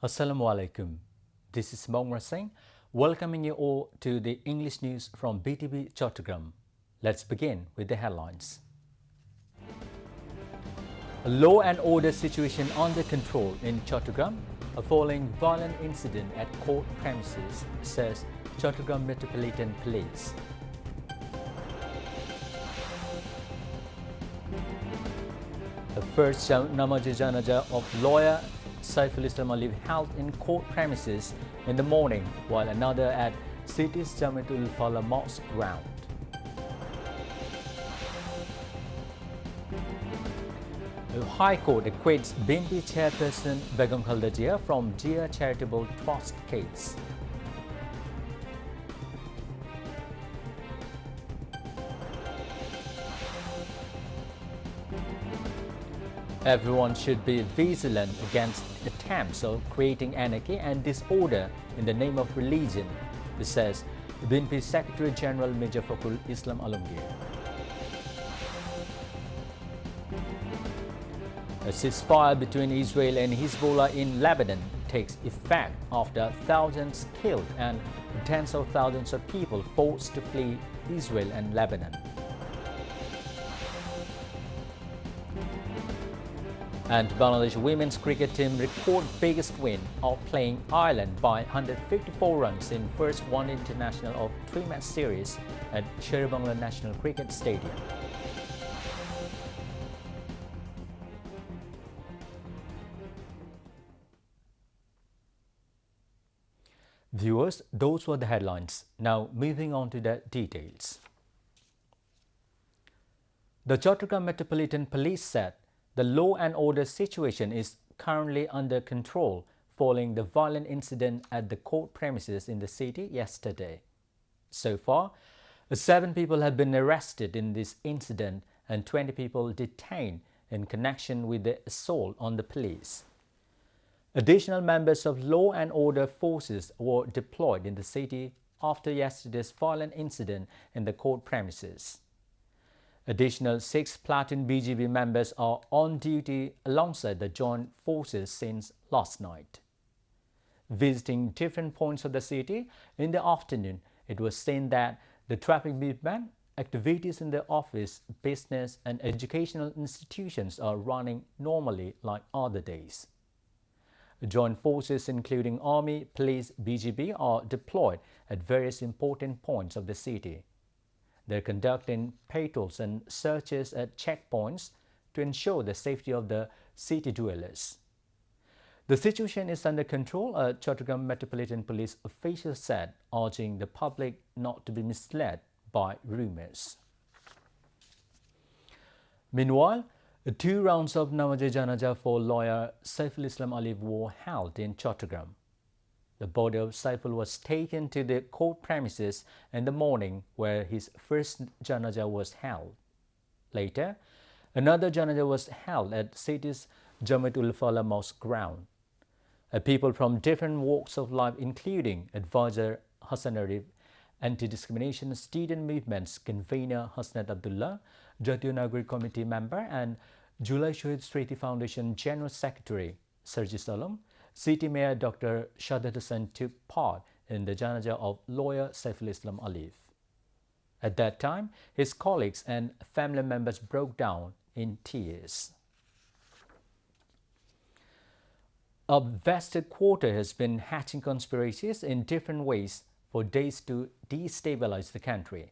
Assalamu alaikum. This is Mongra Singh, welcoming you all to the English news from BTV Chattogram. Let's begin with the headlines. A law and order situation under control in Chattogram following violent incident at court premises, says Chattogram Metropolitan Police. The first Namaz Janaza of lawyer Saiful Islam Ali held in court premises in the morning, while another at city's Jamiatul Fala Mosque ground. The High Court acquits BNP chairperson Begum Khalda Jia from Jia Charitable Trust case. Everyone should be vigilant against attempts of creating anarchy and disorder in the name of religion, says BNP Secretary General Mirza Fakhrul Islam Alamgir. A ceasefire between Israel and Hezbollah in Lebanon takes effect after thousands killed and tens of thousands of people forced to flee Israel and Lebanon. And Bangladesh women's cricket team record biggest win, outplaying Ireland by 154 runs in first one international of three-match series at Sher-e-Bangla National Cricket Stadium. Viewers, those were the headlines. Now moving on to the details. The Chattogram Metropolitan Police said the law and order situation is currently under control following the violent incident at the court premises in the city yesterday. So far, 7 people have been arrested in this incident and 20 people detained in connection with the assault on the police. Additional members of law and order forces were deployed in the city after yesterday's violent incident in the court premises. Additional 6 platoon BGB members are on duty alongside the joint forces since last night. Visiting different points of the city in the afternoon, it was seen that the traffic movement, activities in the office, business and educational institutions are running normally like other days. Joint forces including Army, Police, BGB are deployed at various important points of the city. They're conducting patrols and searches at checkpoints to ensure the safety of the city dwellers. The situation is under control, a Chattogram Metropolitan Police official said, urging the public not to be misled by rumors. Meanwhile, 2 rounds of Namaz Janaza for lawyer Saiful Islam Ali were held in Chattogram. The body of Saiful was taken to the court premises in the morning where his first janaza was held. Later, another janaza was held at city's Jamiatul Fala Mosque ground. People from different walks of life including advisor Hassan Arif, anti-discrimination student movements convener Hasnat Abdullah, Jatiya Nagrik Committee member and Julai Shohid Smriti Foundation General Secretary Sarjis Alam, City Mayor Dr. Shahid Hussain took part in the janaza of lawyer Saiful Islam Ali. At that time, his colleagues and family members broke down in tears. A vested quarter has been hatching conspiracies in different ways for days to destabilize the country.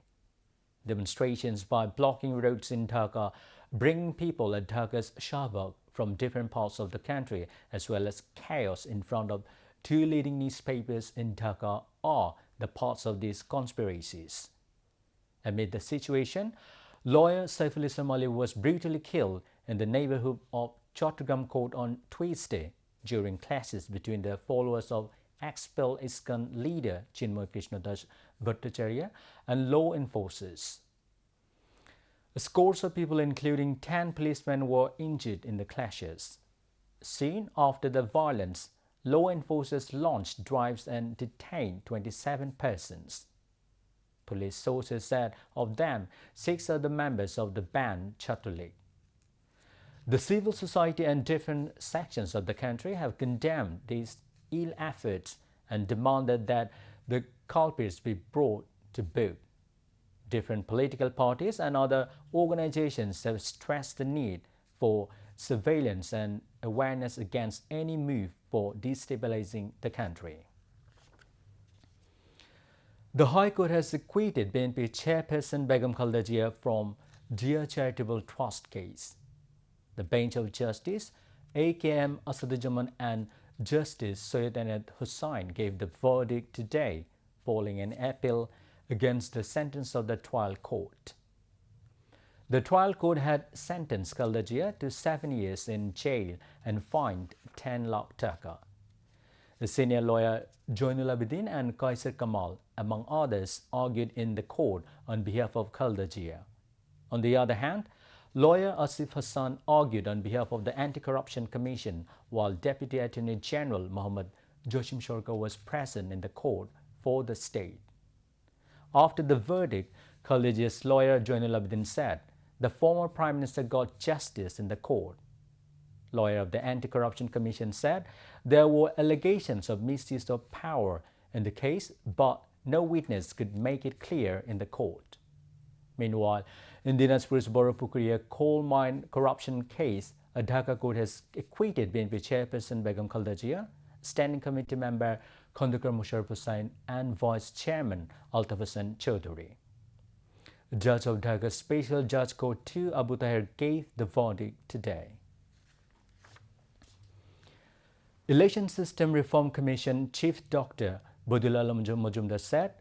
Demonstrations by blocking roads in Dhaka, bringing people at Dhaka's Shahbag from different parts of the country, as well as chaos in front of 2 leading newspapers in Dhaka are the parts of these conspiracies. Amid the situation, lawyer Saiful Islam Ali was brutally killed in the neighborhood of Chattogram Court on Tuesday during clashes between the followers of expelled ISKCON leader Chinmoy Krishnadas Bhattacharya and law enforcers. Scores of people, including 10 policemen, were injured in the clashes. Soon after the violence, law enforcers launched drives and detained 27 persons. Police sources said of them, 6 are the members of the band Chhatraleague. The civil society and different sections of the country have condemned these ill efforts and demanded that the culprits be brought to book. Different political parties and other organizations have stressed the need for surveillance and awareness against any move for destabilizing the country. The High Court has acquitted BNP chairperson Begum Khalda Zia from Dear Charitable Trust case. The bench of Justice A.K.M. Asaduজ্জামান and Justice Syed Anand Hussain gave the verdict today following an appeal against the sentence of the trial court. The trial court had sentenced Khalda Zia to 7 years in jail and fined 10 lakh taka. The senior lawyer Joinul Abidin and Kaisar Kamal, among others, argued in the court on behalf of Khalda Zia. On the other hand, lawyer Asif Hassan argued on behalf of the Anti-Corruption Commission, while Deputy Attorney General Mohammad Joshim Sharkar was present in the court for the state. After the verdict, Khalda Zia's lawyer Joinul Abidin said the former Prime Minister got justice in the court. Lawyer of the Anti-Corruption Commission said there were allegations of misuse of power in the case, but no witness could make it clear in the court. Meanwhile, in Dinajpur's Boropukuria coal mine corruption case, a Dhaka court has acquitted BNP chairperson Begum Khalda Zia, Standing Committee member Khondukar Musharraf Hussain, and Vice Chairman Altaf Hussain Chowdhury. Judge of Dhaka Special Judge Court 2 Abu Tahir gave the verdict today. Election System Reform Commission Chief Dr. Bodul Alam Majumdar said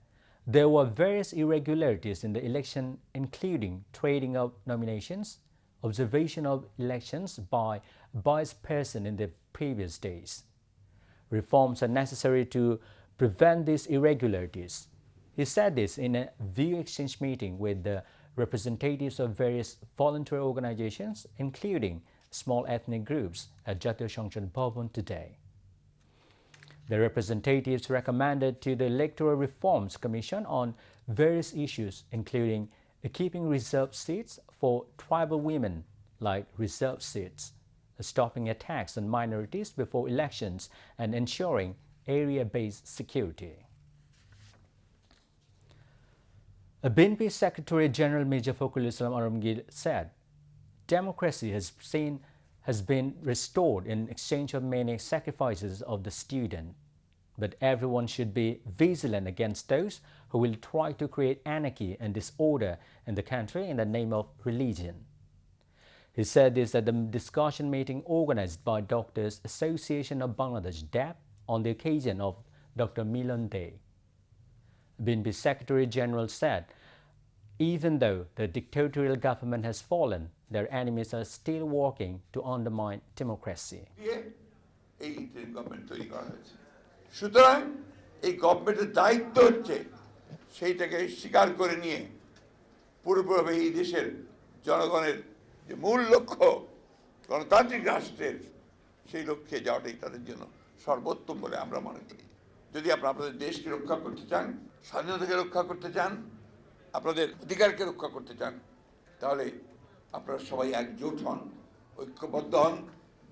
there were various irregularities in the election, including trading of nominations, observation of elections by biased person in the previous days. Reforms are necessary to prevent these irregularities. He said this in a view exchange meeting with the representatives of various voluntary organizations, including small ethnic groups, at Jatiya Sangsad Bhavan today. The representatives recommended to the Electoral Reforms Commission on various issues, including keeping reserved seats for tribal women like reserved seats, stopping attacks on minorities before elections, and ensuring area-based security. A BNP Secretary General Mirza Fakhrul Islam Alamgir said, democracy has been restored in exchange of many sacrifices of the student, but everyone should be vigilant against those who will try to create anarchy and disorder in the country in the name of religion. He said this at the discussion meeting organized by Doctors Association of Bangladesh (DAP) on the occasion of Dr. Milan Day. BNP Secretary General said, even though the dictatorial government has fallen, their enemies are still working to undermine democracy. সুতরাং এই গভর্নমেন্টের দায়িত্ব হচ্ছে সেইটাকে স্বীকার করে নিয়ে পুরোপুরি এই দেশের জনগণের যে মূল লক্ষ্য গণতান্ত্রিক রাষ্ট্রের সেই লক্ষ্যে যাওয়াটাই তাদের জন্য সর্বোত্তম বলে আমরা মনে করি। যদি আপনাদের দেশকে রক্ষা করতে চান, স্বাধীনতাকে রক্ষা করতে চান, আপনাদের অধিকারকে রক্ষা করতে চান, তাহলে আপনারা সবাই একজোট হন, ঐক্যবদ্ধ হন,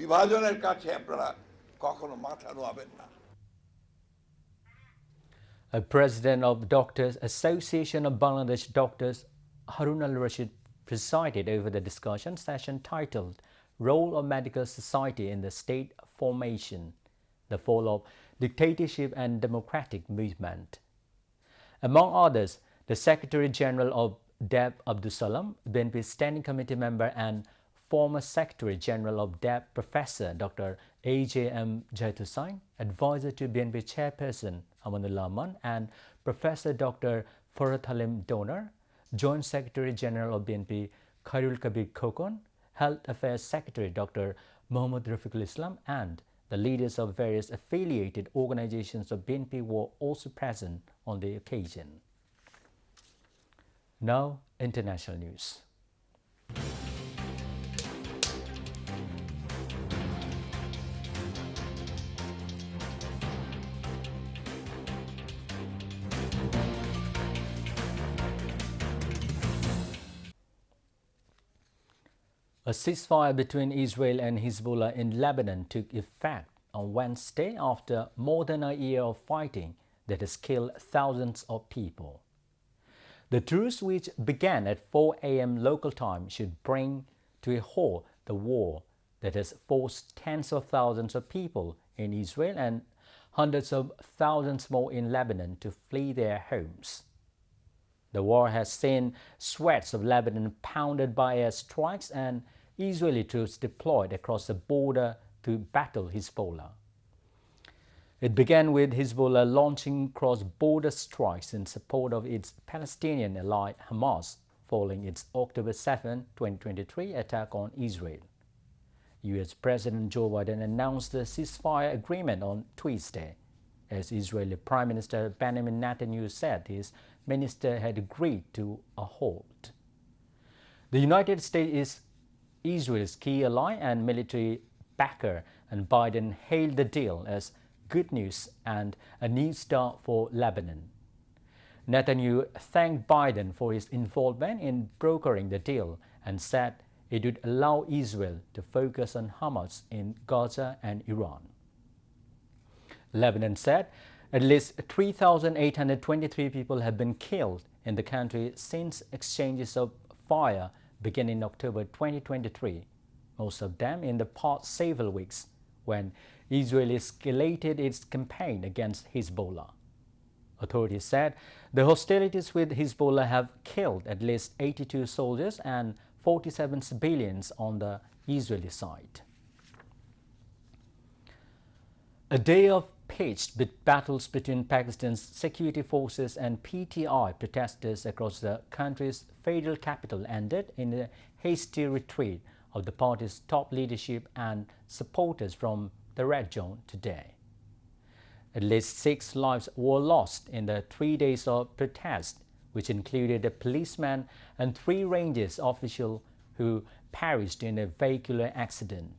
বিভাজনের কাছে আপনারা কখনো মাথা নোয়াবেন না। President of Doctors Association of Bangladesh Doctors Harun al-Rashid presided over the discussion session titled Role of Medical Society in the State Formation, the Fall of Dictatorship and Democratic Movement. Among others, the Secretary General of DAP Abdul Salam, BNP Standing Committee member and former Secretary General of DAP Professor Dr. A.J.M. Jait Hussain, advisor to BNP Chairperson Amanullah Aman, and Professor Dr. Farhat Halim Donor, Joint Secretary General of BNP Khairul Kabir Khokon, Health Affairs Secretary Dr. Muhammad Rafiqul Islam, and the leaders of various affiliated organizations of BNP were also present on the occasion. Now, international news. A ceasefire between Israel and Hezbollah in Lebanon took effect on Wednesday after more than a year of fighting that has killed thousands of people. The truce, which began at 4 a.m. local time, should bring to a halt the war that has forced tens of thousands of people in Israel and hundreds of thousands more in Lebanon to flee their homes. The war has seen swathes of Lebanon pounded by airstrikes and Israeli troops deployed across the border to battle Hezbollah. It began with Hezbollah launching cross-border strikes in support of its Palestinian ally Hamas following its October 7, 2023 attack on Israel. U.S. President Joe Biden announced the ceasefire agreement on Tuesday, as Israeli Prime Minister Benjamin Netanyahu said his minister had agreed to a halt. The United States is Israel's key ally and military backer, and Biden hailed the deal as good news and a new start for Lebanon. Netanyahu thanked Biden for his involvement in brokering the deal and said it would allow Israel to focus on Hamas in Gaza and Iran. Lebanon said at least 3,823 people have been killed in the country since exchanges of fire began in October 2023, most of them in the past several weeks when Israel escalated its campaign against Hezbollah. Authorities said the hostilities with Hezbollah have killed at least 82 soldiers and 47 civilians on the Israeli side. A day of pitched battles between Pakistan's security forces and PTI protesters across the country's federal capital ended in a hasty retreat of the party's top leadership and supporters from the Red Zone today. At least 6 lives were lost in the 3 days of protest, which included a policeman and 3 Rangers officials who perished in a vehicular accident.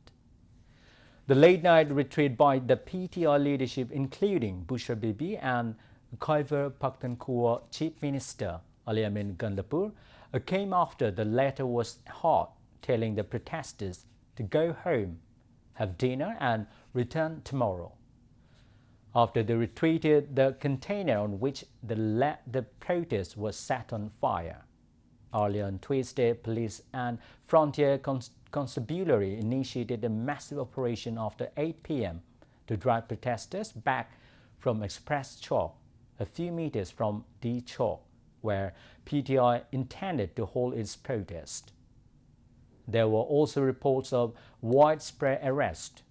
The late-night retreat by the PTI leadership, including Bushra Bibi and Khyber Pakhtunkhwa Chief Minister Ali Amin Gandapur, came after the latter was hot, telling the protesters to go home, have dinner and return tomorrow. After they retreated, the container on which the protest was set on fire. Earlier on Tuesday, police and Frontier Constabulary initiated a massive operation after 8 p.m. to drive protesters back from Express Chowk, a few meters from D Chowk, where PTI intended to hold its protest. There were also reports of widespread arrest.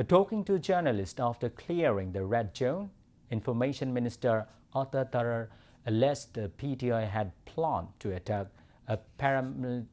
Talking to journalists after clearing the Red Zone, Information Minister Atta Tarar alleged the PTI had planned to attack a parliament